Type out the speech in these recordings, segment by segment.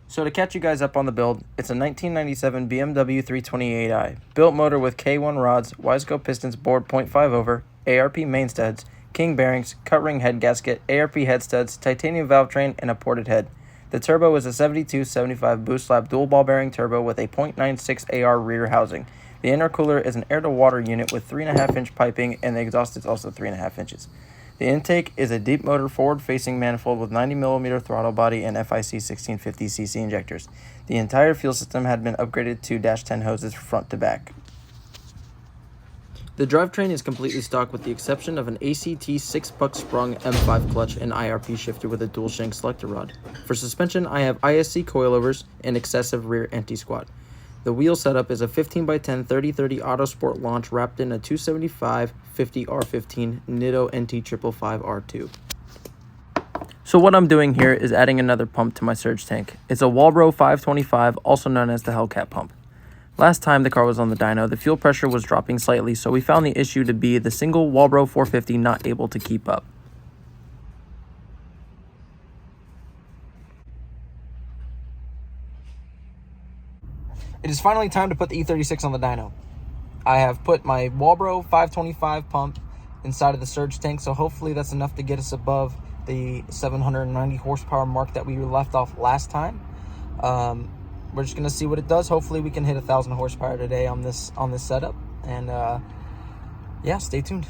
So to catch you guys up on the build, it's a 1997 BMW 328i, built motor with K1 rods, Wiseco pistons bored 0.5 over, ARP main studs, King bearings, cut ring head gasket, ARP head studs, titanium valve train, and a ported head. The turbo is a 72-75 boost lap dual ball bearing turbo with a 0.96 AR rear housing. The intercooler is an air-to-water unit with 3.5-inch piping, and the exhaust is also 3.5 inches. The intake is a deep motor forward-facing manifold with 90mm throttle body and FIC 1650cc injectors. The entire fuel system had been upgraded to -10 hoses front to back. The drivetrain is completely stock with the exception of an ACT 6-puck sprung M5 clutch and IRP shifter with a dual shank selector rod. For suspension, I have ISC coilovers and excessive rear anti-squat. The wheel setup is a 15x10 30/30 Autosport launch wrapped in a 275/50 R15 Nitto NT555 R2. So what I'm doing here is adding another pump to my surge tank. It's a Walbro 525, also known as the Hellcat pump. Last time the car was on the dyno, the fuel pressure was dropping slightly, so we found the issue to be the single Walbro 450 not able to keep up. It is finally time to put the E36 on the dyno. I have put my Walbro 525 pump inside of the surge tank, so hopefully that's enough to get us above the 790 horsepower mark that we left off last time. We're just gonna see what it does. Hopefully we can hit 1,000 horsepower today on this setup, and yeah, stay tuned.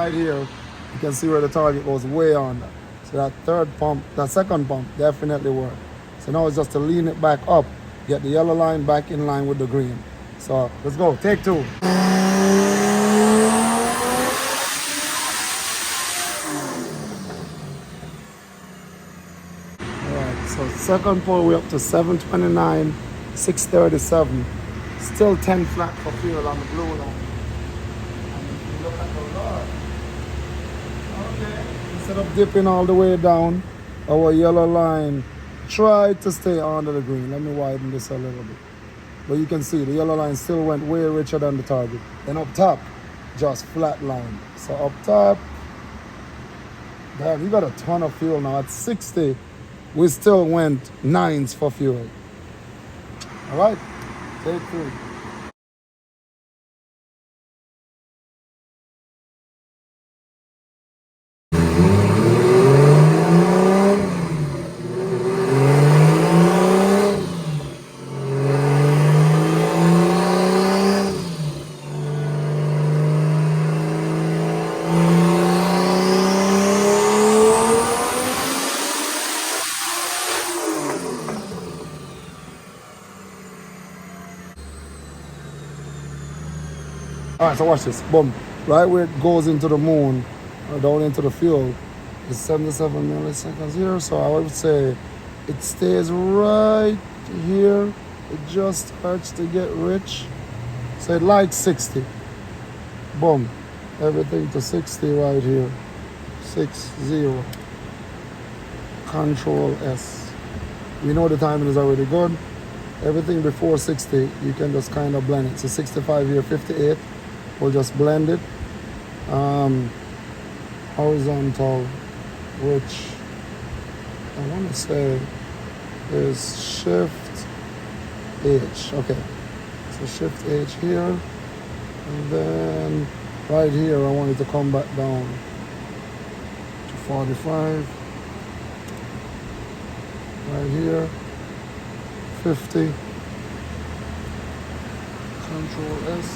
right here, you can see where the target goes way under. So that second pump definitely worked. So now it's just to lean it back up, get the yellow line back in line with the green. So let's go, take two. Alright, so second pull we're up to 729, 637. Still 10 flat for fuel on the blue line. And if you look at the rod, okay, instead of dipping all the way down, our yellow line tried to stay under the green. Let me widen this a little bit. But you can see the yellow line still went way richer than the target. Then up top, just flat line. So up top, damn, you got a ton of fuel now. At 60, we still went 9s for fuel. All right, take 3. All right, so watch this. Boom. Right where it goes into the moon, or down into the fuel, is 77 milliseconds here. So I would say it stays right here. It just starts to get rich. So it likes 60. Boom. Everything to 60 right here. 60. Control S. We know the timing is already good. Everything before 60, you can just kind of blend it. So 65 here, 58. We'll just blend it. Horizontal, which I want to say is Shift H. Okay, so Shift H here, and then right here I want it to come back down to 45. Right here, 50. Control S.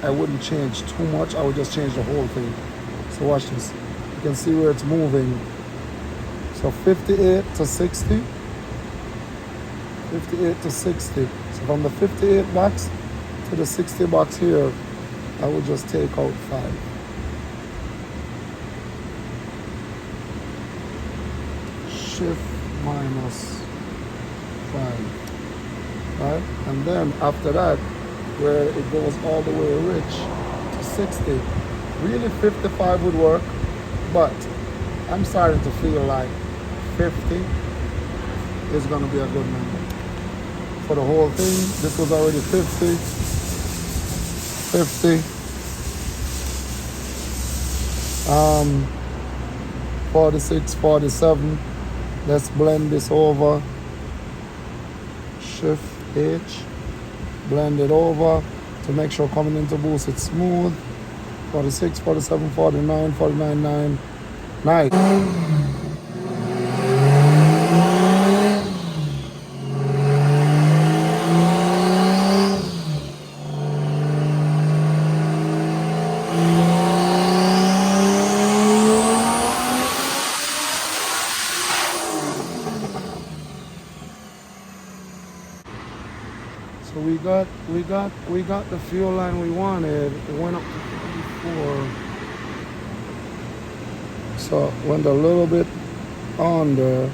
I wouldn't change too much, I would just change the whole thing. So watch this. You can see where it's moving. So 58 to 60. 58 to 60. So from the 58 box to the 60 box here, I would just take out 5. Shift minus 5. Right? And then after that, where it goes all the way rich to 60. Really 55 would work, but I'm starting to feel like 50 is gonna be a good number. For the whole thing, this was already 50, 50, 46, 47. Let's blend this over. Shift H. Blend it over to make sure coming into boost it's smooth. 46, 47, 49, 49, 9, 9. So we got the fuel line we wanted. It went up to 44. So went a little bit under,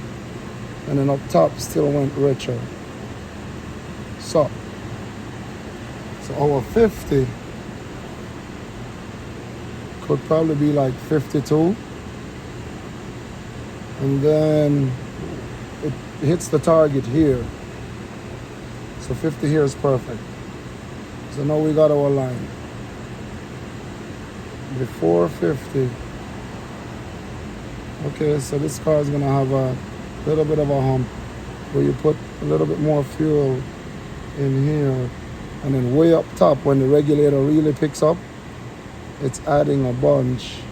and then up top still went richer. So our 50 could probably be like 52. And then it hits the target here. So 50 here is perfect. So now we got our line. Before 50. Okay, so this car is gonna have a little bit of a hump where you put a little bit more fuel in here, and then way up top when the regulator really picks up, it's adding a bunch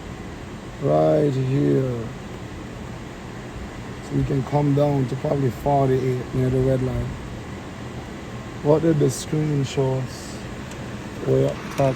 right here. So we can come down to probably 48 near the red line. What did the screen show us? Way up top.